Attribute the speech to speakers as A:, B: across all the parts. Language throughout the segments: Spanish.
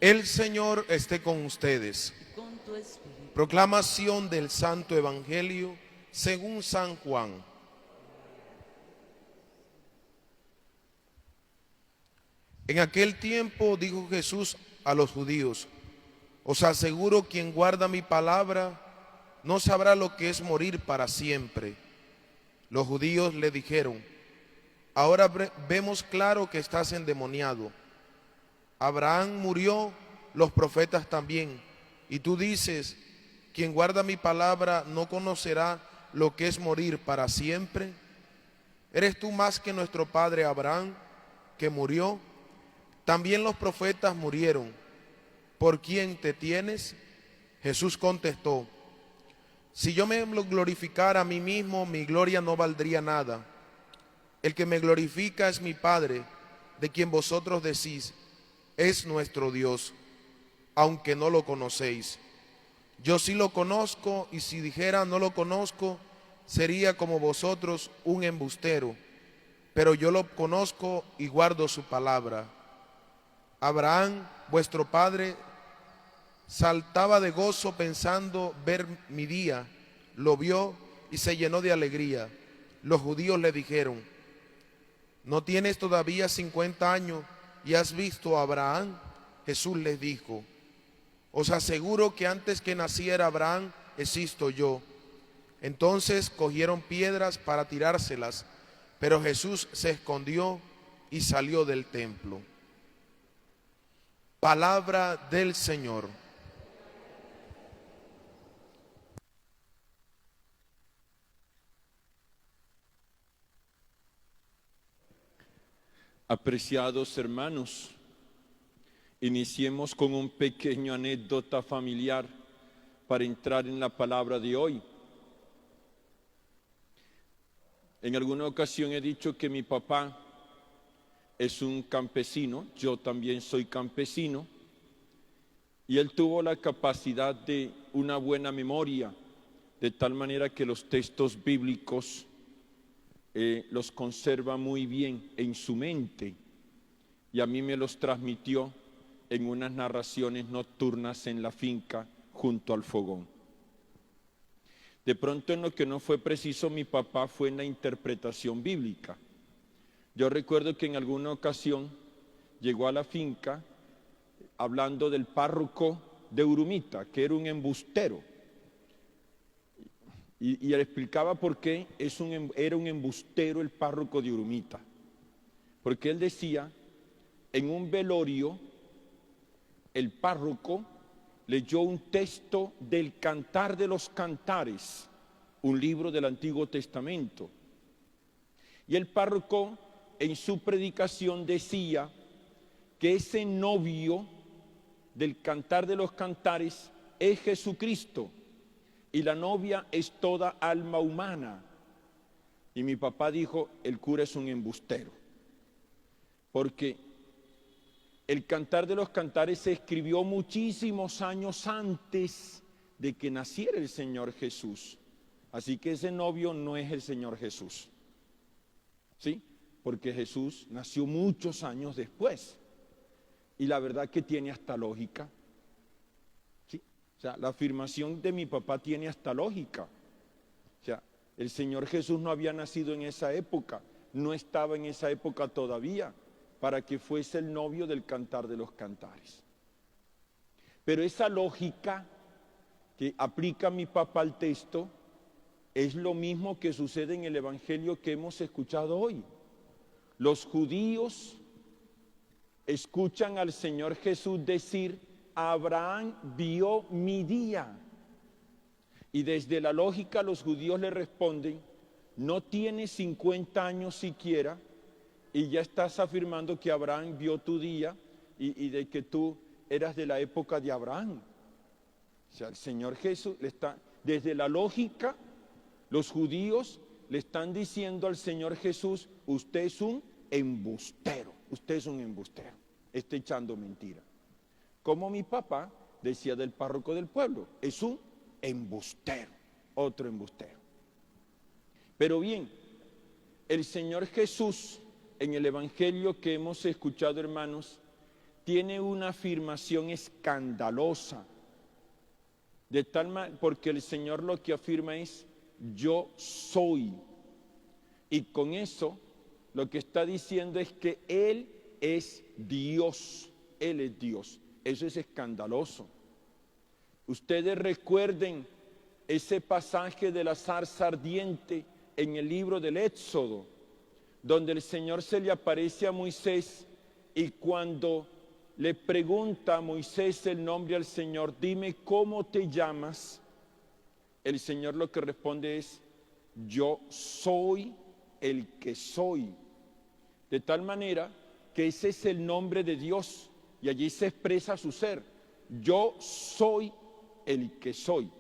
A: El Señor esté con ustedes.
B: Con tu espíritu.
A: Proclamación del Santo Evangelio según San Juan. En aquel tiempo dijo Jesús a los judíos: os aseguro, quien guarda mi palabra no sabrá lo que es morir para siempre. Los judíos le dijeron: ahora vemos claro que estás endemoniado. Abraham murió, los profetas también, y tú dices: quien guarda mi palabra no conocerá lo que es morir para siempre. ¿Eres tú más que nuestro padre Abraham, que murió? También los profetas murieron. ¿Por quién te tienes? Jesús contestó: si yo me glorificara a mí mismo, mi gloria no valdría nada. El que me glorifica es mi Padre, de quien vosotros decís: es nuestro Dios, aunque no lo conocéis. Yo sí lo conozco, y si dijera no lo conozco, sería como vosotros, un embustero. Pero yo lo conozco y guardo su palabra. Abraham, vuestro padre, saltaba de gozo pensando ver mi día. Lo vio y se llenó de alegría. Los judíos le dijeron: ¿no tienes todavía 50 años y has visto a Abraham? Jesús les dijo: os aseguro que antes que naciera Abraham existo yo. Entonces cogieron piedras para tirárselas, pero Jesús se escondió y salió del templo. Palabra del Señor.
C: Apreciados hermanos, iniciemos con un pequeño anécdota familiar para entrar en la palabra de hoy. En alguna ocasión he dicho que mi papá es un campesino, yo también soy campesino, y él tuvo la capacidad de una buena memoria, de tal manera que los textos bíblicos los conserva muy bien en su mente, y a mí me los transmitió en unas narraciones nocturnas en la finca junto al fogón. De pronto, en lo que no fue preciso mi papá fue en la interpretación bíblica. Yo recuerdo que en alguna ocasión llegó a la finca hablando del párroco de Urumita, que era un embustero. Y él explicaba por qué era un embustero el párroco de Urumita. Porque él decía: en un velorio, el párroco leyó un texto del Cantar de los Cantares, un libro del Antiguo Testamento. Y el párroco en su predicación decía que ese novio del Cantar de los Cantares es Jesucristo, y la novia es toda alma humana. Y mi papá dijo: el cura es un embustero, porque el Cantar de los Cantares se escribió muchísimos años antes de que naciera el Señor Jesús. Así que ese novio no es el Señor Jesús, ¿sí? Porque Jesús nació muchos años después. Y la verdad que tiene hasta lógica, ¿sí? O sea, la afirmación de mi papá tiene hasta lógica. O sea, el Señor Jesús no había nacido en esa época, no estaba en esa época todavía para que fuese el novio del Cantar de los Cantares. Pero esa lógica que aplica mi papá al texto es lo mismo que sucede en el Evangelio que hemos escuchado hoy. Los judíos escuchan al Señor Jesús decir: Abraham vio mi día. Y desde la lógica los judíos le responden: no tienes 50 años siquiera y ya estás afirmando que Abraham vio tu día y de que tú eras de la época de Abraham. O sea, el Señor Jesús le está, desde la lógica, los judíos le están diciendo al Señor Jesús: usted es un embustero, usted es un embustero, está echando mentira. Como mi papá decía del párroco del pueblo: es un embustero, otro embustero. Pero bien, el Señor Jesús, en el Evangelio que hemos escuchado, hermanos, tiene una afirmación escandalosa, porque el Señor lo que afirma es, yo soy. Y con eso lo que está diciendo es que Él es Dios. Él es Dios. Eso es escandaloso. Ustedes recuerden ese pasaje de la zarza ardiente en el libro del Éxodo, donde el Señor se le aparece a Moisés y cuando le pregunta a Moisés el nombre al Señor, dime cómo te llamas, el Señor lo que responde es, yo soy el que soy. De tal manera que ese es el nombre de Dios y allí se expresa su ser. Yo soy el que soy.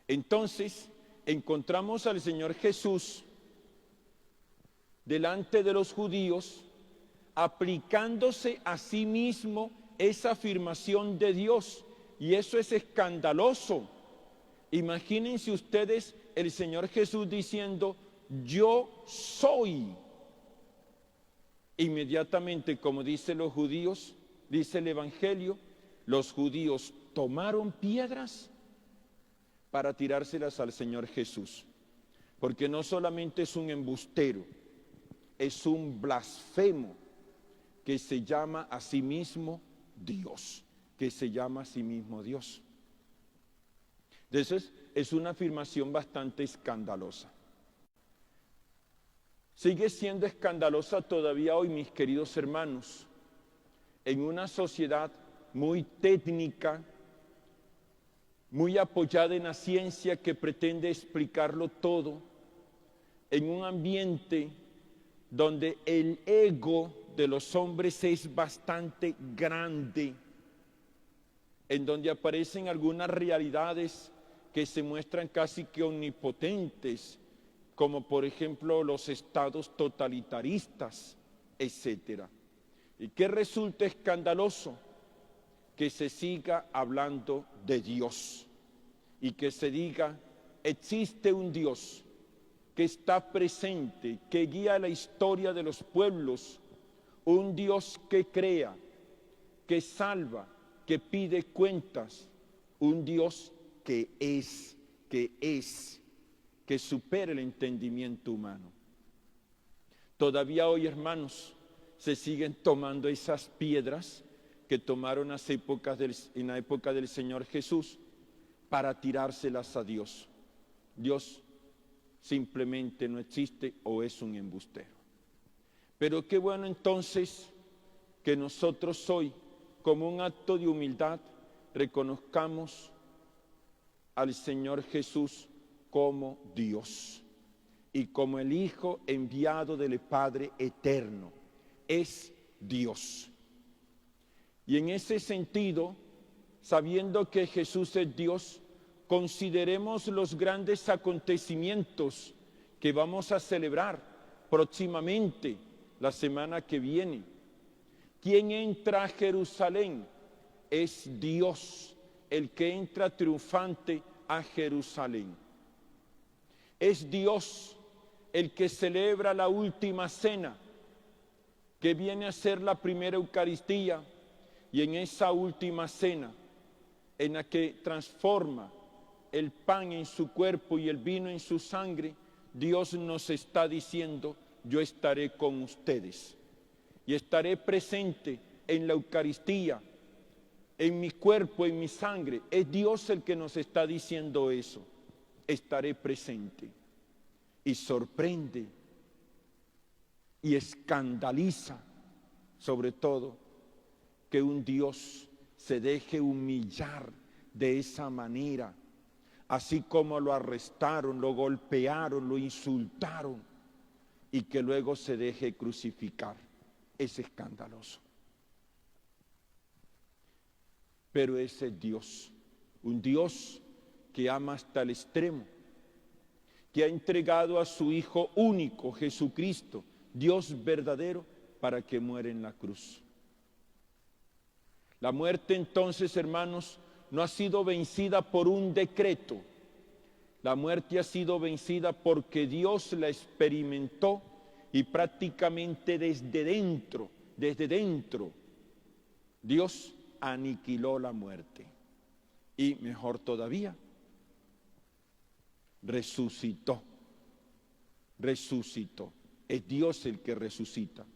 C: Entonces, encontramos al Señor Jesús delante de los judíos aplicándose a sí mismo esa afirmación de Dios, y eso es escandaloso. Imagínense ustedes el Señor Jesús diciendo, yo soy. Inmediatamente, como dicen los judíos, dice el Evangelio, los judíos tomaron piedras para tirárselas al Señor Jesús, porque no solamente es un embustero, es un blasfemo que se llama a sí mismo Dios, que se llama a sí mismo Dios. Entonces, es una afirmación bastante escandalosa. Sigue siendo escandalosa todavía hoy, mis queridos hermanos, en una sociedad muy técnica, muy apoyada en la ciencia que pretende explicarlo todo, en un ambiente donde el ego de los hombres es bastante grande, en donde aparecen algunas realidades que se muestran casi que omnipotentes, como por ejemplo los estados totalitaristas, etc. ¿Y qué resulta escandaloso? Que se siga hablando de Dios y que se diga, existe un Dios que está presente, que guía la historia de los pueblos, un Dios que crea, que salva, que pide cuentas, un Dios que supera el entendimiento humano. Todavía hoy, hermanos, se siguen tomando esas piedras que tomaron en la época del Señor Jesús para tirárselas a Dios. Dios simplemente no existe o es un embustero. Pero qué bueno entonces que nosotros hoy, como un acto de humildad, reconozcamos al Señor Jesús como Dios y como el Hijo enviado del Padre eterno. Es Dios. Y en ese sentido, sabiendo que Jesús es Dios, consideremos los grandes acontecimientos que vamos a celebrar próximamente, la semana que viene. ¿Quién entra a Jerusalén? Es Dios, el que entra triunfante a Jerusalén. Es Dios el que celebra la última cena, que viene a ser la primera Eucaristía, y en esa última cena, en la que transforma el pan en su cuerpo y el vino en su sangre, Dios nos está diciendo, yo estaré con ustedes y estaré presente en la Eucaristía, en mi cuerpo, en mi sangre. Es Dios el que nos está diciendo eso. Estaré presente. Y sorprende y escandaliza, sobre todo, que un Dios se deje humillar de esa manera, así como lo arrestaron, lo golpearon, lo insultaron, y que luego se deje crucificar. Es escandaloso. Pero ese es Dios, un Dios que ama hasta el extremo, que ha entregado a su Hijo único, Jesucristo, Dios verdadero, para que muera en la cruz. La muerte entonces, hermanos, no ha sido vencida por un decreto. La muerte ha sido vencida porque Dios la experimentó y prácticamente desde dentro, Dios aniquiló la muerte y, mejor todavía, resucitó. Resucitó. Es Dios el que resucita.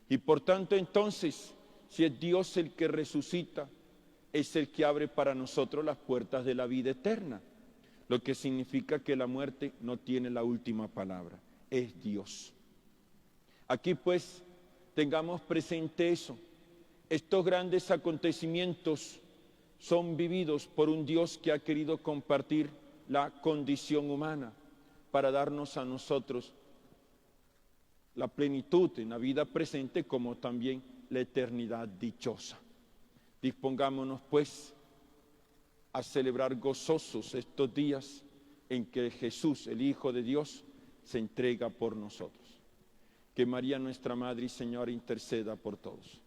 C: Y por tanto, entonces, si es Dios el que resucita, es el que abre para nosotros las puertas de la vida eterna. Lo que significa que la muerte no tiene la última palabra, es Dios. Aquí pues tengamos presente eso. Estos grandes acontecimientos son vividos por un Dios que ha querido compartir la condición humana para darnos a nosotros la plenitud en la vida presente como también la eternidad dichosa. Dispongámonos pues a celebrar gozosos estos días en que Jesús, el Hijo de Dios, se entrega por nosotros. Que María, nuestra Madre y Señora, interceda por todos.